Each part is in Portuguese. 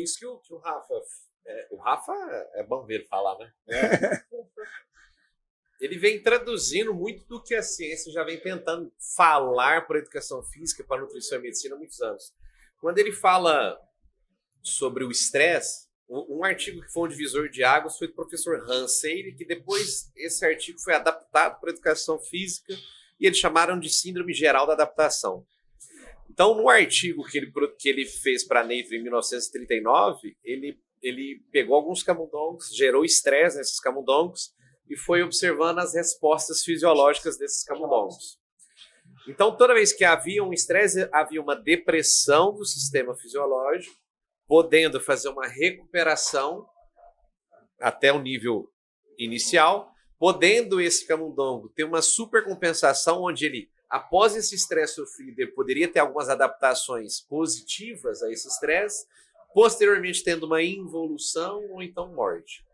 isso que o Rafa... o Rafa é bom ver ele falar, né? Ele vem traduzindo muito do que a ciência já vem tentando falar para a educação física, para a nutrição e medicina há muitos anos. Quando ele fala sobre o estresse, um artigo que foi um divisor de águas foi do professor Hansen, que depois esse artigo foi adaptado para a educação física e eles chamaram de síndrome geral da adaptação. Então, no artigo que ele fez para a Nature em 1939, ele pegou alguns camundongos, gerou estresse nesses camundongos e foi observando as respostas fisiológicas desses camundongos. Então, toda vez que havia um estresse, havia uma depressão do sistema fisiológico, podendo fazer uma recuperação até o nível inicial, podendo esse camundongo ter uma supercompensação onde ele, após esse estresse sofrido, ele poderia ter algumas adaptações positivas a esse estresse, posteriormente tendo uma involução ou então morte.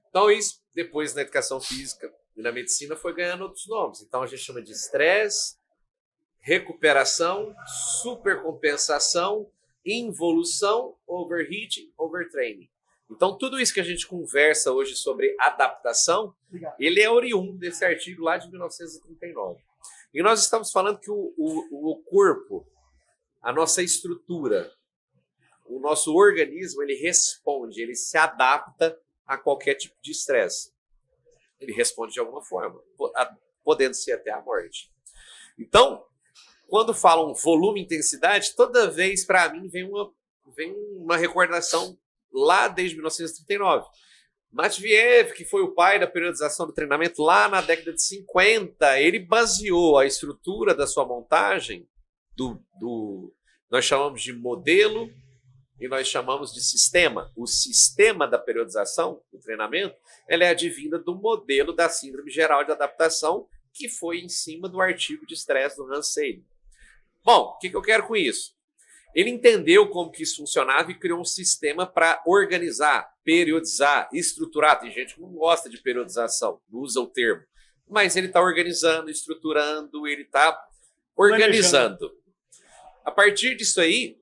Então isso, depois na educação física e na medicina, foi ganhando outros nomes. Então a gente chama de estresse, recuperação, supercompensação, involução, overheating, overtraining. Então tudo isso que a gente conversa hoje sobre adaptação, ele é oriundo desse artigo lá de 1939. E nós estamos falando que o corpo, a nossa estrutura, o nosso organismo, ele responde, ele se adapta a qualquer tipo de estresse. Ele responde de alguma forma, podendo ser até a morte. Então, quando falam volume e intensidade, toda vez para mim vem uma recordação lá desde 1939. Matveev, que foi o pai da periodização do treinamento lá na década de 50, ele baseou a estrutura da sua montagem nós chamamos de modelo e nós chamamos de sistema. O sistema da periodização do treinamento, ela é advinda do modelo da síndrome geral de adaptação, que foi em cima do artigo de estresse do Hansen. Bom, o que eu quero com isso? Ele entendeu como que isso funcionava e criou um sistema para organizar, periodizar, estruturar. Tem gente que não gosta de periodização, não usa o termo. Mas ele está organizando, estruturando, ele está organizando. A partir disso aí,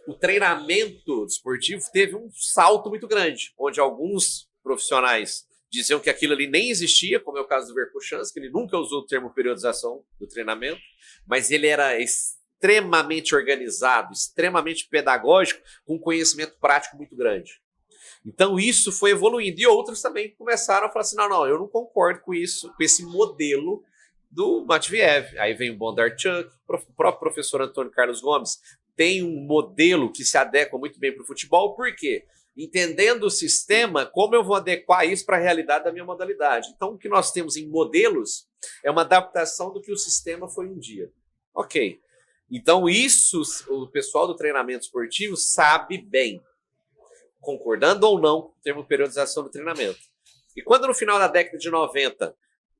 o treinamento esportivo teve um salto muito grande, onde alguns profissionais diziam que aquilo ali nem existia, como é o caso do Verkhoshansky, que ele nunca usou o termo periodização do treinamento, mas ele era extremamente organizado, extremamente pedagógico, com conhecimento prático muito grande. Então isso foi evoluindo. E outros também começaram a falar assim, não, eu não concordo com isso, com esse modelo do Matveev. Aí vem o Bondarchuk, o próprio professor Antônio Carlos Gomes, tem um modelo que se adequa muito bem para o futebol. Por quê? Entendendo o sistema, como eu vou adequar isso para a realidade da minha modalidade? Então o que nós temos em modelos é uma adaptação do que o sistema foi um dia. Ok. Então isso o pessoal do treinamento esportivo sabe bem, concordando ou não com o termo periodização do treinamento. E quando no final da década de 90,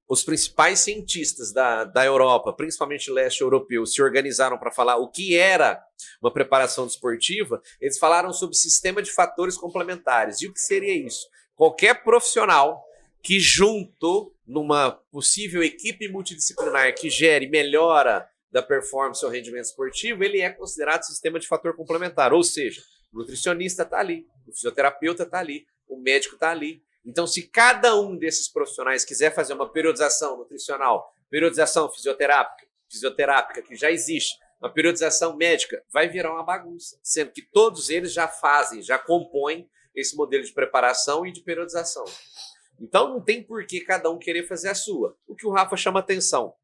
os principais cientistas da Europa, principalmente leste europeu, se organizaram para falar o que era uma preparação esportiva, eles falaram sobre sistema de fatores complementares. E o que seria isso? Qualquer profissional que junto numa possível equipe multidisciplinar que gere melhora da performance ou rendimento esportivo, ele é considerado sistema de fator complementar. Ou seja, o nutricionista está ali, o fisioterapeuta está ali, o médico está ali. Então, se cada um desses profissionais quiser fazer uma periodização nutricional, periodização fisioterápica que já existe, uma periodização médica, vai virar uma bagunça, sendo que todos eles já fazem, já compõem esse modelo de preparação e de periodização. Então, não tem por que cada um querer fazer a sua. O que o Rafa chama atenção,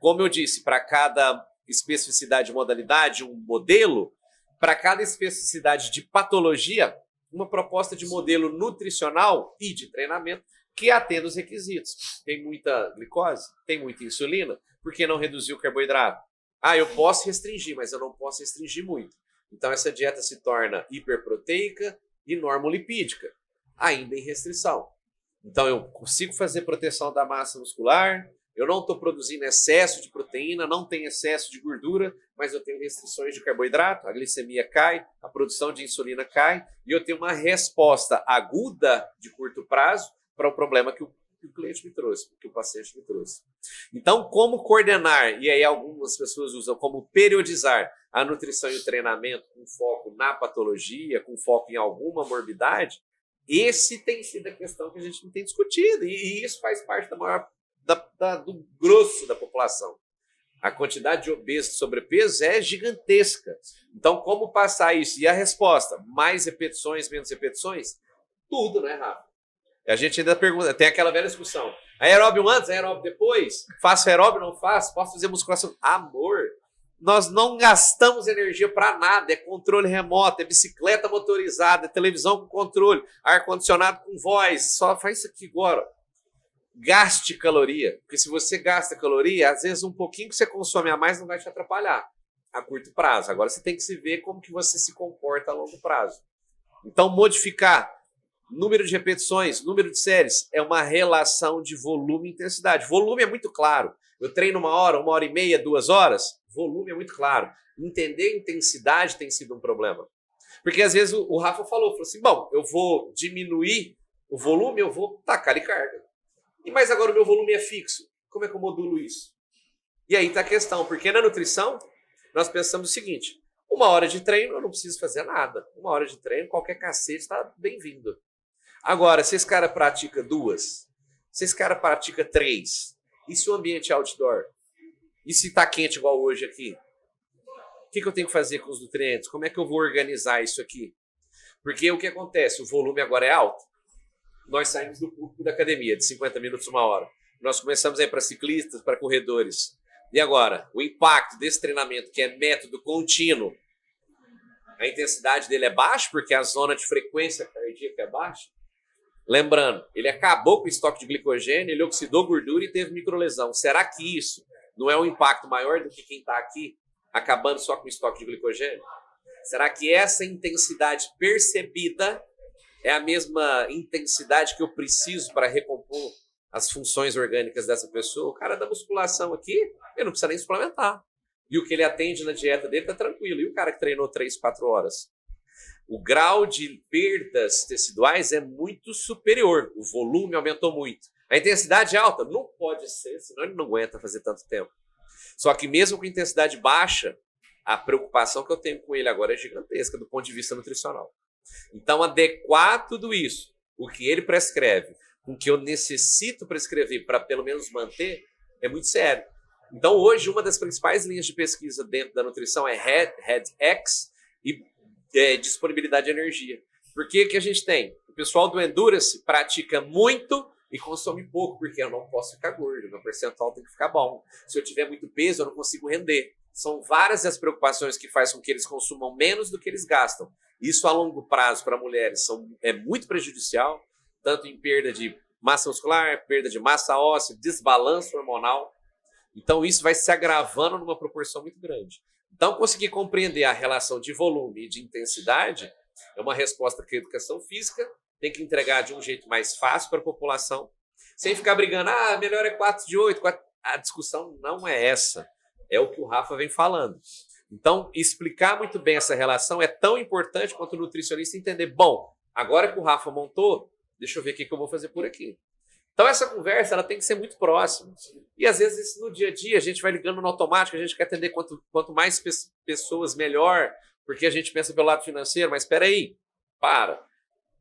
como eu disse, para cada especificidade de modalidade, um modelo, para cada especificidade de patologia, uma proposta de modelo nutricional e de treinamento que atenda os requisitos. Tem muita glicose? Tem muita insulina? Por que não reduzir o carboidrato? Eu posso restringir, mas eu não posso restringir muito. Então essa dieta se torna hiperproteica e normolipídica, ainda em restrição. Então eu consigo fazer proteção da massa muscular, eu não estou produzindo excesso de proteína, não tem excesso de gordura, mas eu tenho restrições de carboidrato, a glicemia cai, a produção de insulina cai, e eu tenho uma resposta aguda de curto prazo para o problema que que o cliente me trouxe, o que o paciente me trouxe. Então, como coordenar, e aí algumas pessoas usam como periodizar a nutrição e o treinamento com foco na patologia, com foco em alguma morbidade, esse tem sido a questão que a gente não tem discutido, e isso faz parte da maior, do grosso da população. A quantidade de obesos e sobrepeso é gigantesca. Então, como passar isso? E a resposta, mais repetições, menos repetições? Tudo, né, Rafa? A gente ainda pergunta, tem aquela velha discussão. Aeróbio antes, aeróbio depois? Faço aeróbio, não faço? Posso fazer musculação? Amor, nós não gastamos energia para nada. É controle remoto, é bicicleta motorizada, é televisão com controle, ar-condicionado com voz. Só faz isso aqui agora. Gaste caloria. Porque se você gasta caloria, às vezes um pouquinho que você consome a mais não vai te atrapalhar a curto prazo. Agora você tem que se ver como que você se comporta a longo prazo. Então, modificar número de repetições, número de séries, é uma relação de volume e intensidade. Volume é muito claro. Eu treino 1 hora e meia, 2 horas, volume é muito claro. Entender intensidade tem sido um problema. Porque às vezes o Rafa falou assim, bom, eu vou diminuir o volume, eu vou tacar de carga. Mas agora o meu volume é fixo. Como é que eu modulo isso? E aí está a questão, porque na nutrição nós pensamos o seguinte, 1 hora de treino eu não preciso fazer nada. 1 hora de treino, qualquer cacete está bem-vindo. Agora, se esse cara pratica 2, se esse cara pratica 3, e se o ambiente é outdoor? E se está quente igual hoje aqui? O que eu tenho que fazer com os nutrientes? Como é que eu vou organizar isso aqui? Porque o que acontece? O volume agora é alto. Nós saímos do público da academia, de 50 minutos, 1 hora. Nós começamos a ir para ciclistas, para corredores. E agora, o impacto desse treinamento, que é método contínuo, a intensidade dele é baixa, porque a zona de frequência cardíaca é baixa. Lembrando, ele acabou com o estoque de glicogênio, ele oxidou gordura e teve microlesão. Será que isso não é um impacto maior do que quem está aqui, acabando só com o estoque de glicogênio? Será que essa intensidade percebida é a mesma intensidade que eu preciso para recompor as funções orgânicas dessa pessoa? O cara da musculação aqui, ele não precisa nem suplementar. E o que ele atende na dieta dele está tranquilo. E o cara que treinou 3, 4 horas? O grau de perdas teciduais é muito superior. O volume aumentou muito. A intensidade é alta? Não pode ser, senão ele não aguenta fazer tanto tempo. Só que mesmo com intensidade baixa, a preocupação que eu tenho com ele agora é gigantesca do ponto de vista nutricional. Então, adequar tudo isso, o que ele prescreve, com o que eu necessito prescrever para pelo menos manter, é muito sério. Então, hoje, uma das principais linhas de pesquisa dentro da nutrição é HEAD-X e disponibilidade de energia. Porque que a gente tem? O pessoal do Endurance pratica muito e consome pouco, porque eu não posso ficar gordo, meu percentual tem que ficar bom. Se eu tiver muito peso, eu não consigo render. São várias as preocupações que fazem com que eles consumam menos do que eles gastam. Isso a longo prazo para mulheres é muito prejudicial, tanto em perda de massa muscular, perda de massa óssea, desbalanço hormonal. Então isso vai se agravando numa proporção muito grande. Então conseguir compreender a relação de volume e de intensidade é uma resposta que a educação física tem que entregar de um jeito mais fácil para a população, sem ficar brigando, melhor é 4 de 8, 4... A discussão não é essa. É o que o Rafa vem falando. Então, explicar muito bem essa relação é tão importante quanto o nutricionista entender, bom, agora que o Rafa montou, deixa eu ver o que eu vou fazer por aqui. Então, essa conversa ela tem que ser muito próxima. E, às vezes, no dia a dia, a gente vai ligando no automático, a gente quer atender quanto mais pessoas, melhor, porque a gente pensa pelo lado financeiro, mas espera aí, para.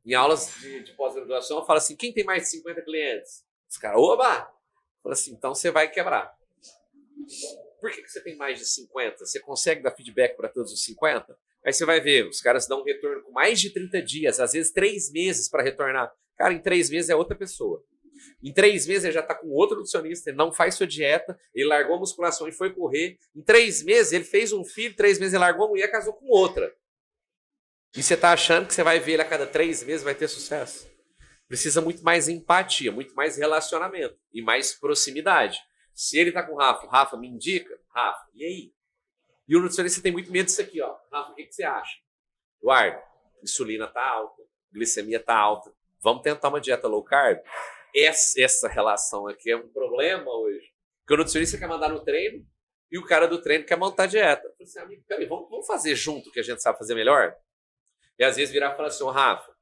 Em aulas de pós-graduação, eu falo assim, quem tem mais de 50 clientes? Os caras, oba! Fala assim, então você vai quebrar. Por que você tem mais de 50? Você consegue dar feedback para todos os 50? Aí você vai ver, os caras dão um retorno com mais de 30 dias, às vezes 3 meses para retornar. Cara, em 3 meses é outra pessoa. Em 3 meses ele já está com outro nutricionista, ele não faz sua dieta, ele largou a musculação e foi correr. Em 3 meses ele fez um filho, 3 meses ele largou a mulher e casou com outra. E você está achando que você vai ver ele a cada 3 meses vai ter sucesso? Precisa muito mais empatia, muito mais relacionamento e mais proximidade. Se ele tá com o Rafa, me indica, Rafa, e aí? E o nutricionista tem muito medo disso aqui, ó. Rafa, o que você acha? Eduardo, insulina tá alta, glicemia tá alta, vamos tentar uma dieta low carb? Essa relação aqui é um problema hoje. Porque o nutricionista quer mandar no treino e o cara do treino quer montar a dieta. Eu falei assim, amigo, peraí, vamos fazer junto o que a gente sabe fazer melhor? E às vezes virar e falar assim, Rafa,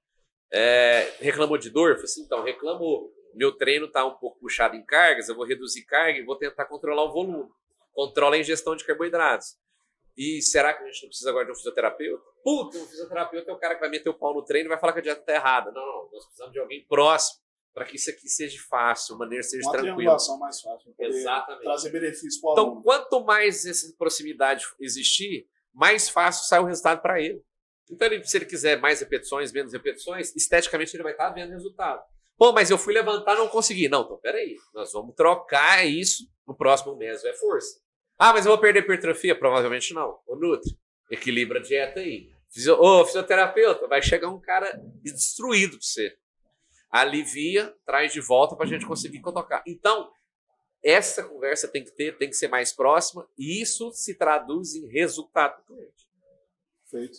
reclamou de dor? Eu falei assim, então, reclamou. meu treino está um pouco puxado em cargas, eu vou reduzir carga e vou tentar controlar o volume. Controla a ingestão de carboidratos. E será que a gente não precisa agora de um fisioterapeuta? Puta, um fisioterapeuta é o cara que vai meter o pau no treino e vai falar que a dieta está errada. Não, não, nós precisamos de alguém próximo para que isso aqui seja fácil, a maneira seja Uma tranquila. triangulação mais fácil, para Exatamente. trazer benefícios para o Então, aluno. quanto mais essa proximidade existir, mais fácil sai o resultado para ele. Então, se ele quiser mais repetições, menos repetições, esteticamente ele vai estar vendo resultado. Pô, mas eu fui levantar e não consegui. Não, então peraí, nós vamos trocar isso no próximo mês, é força. Ah, mas eu vou perder hipertrofia? Provavelmente não. Ô, Nutri, equilibra a dieta aí. Ô, fisioterapeuta, vai chegar um cara destruído para você. Alivia, traz de volta para a gente conseguir tocar. Então, essa conversa tem que ser mais próxima e isso se traduz em resultado do cliente. Perfeito.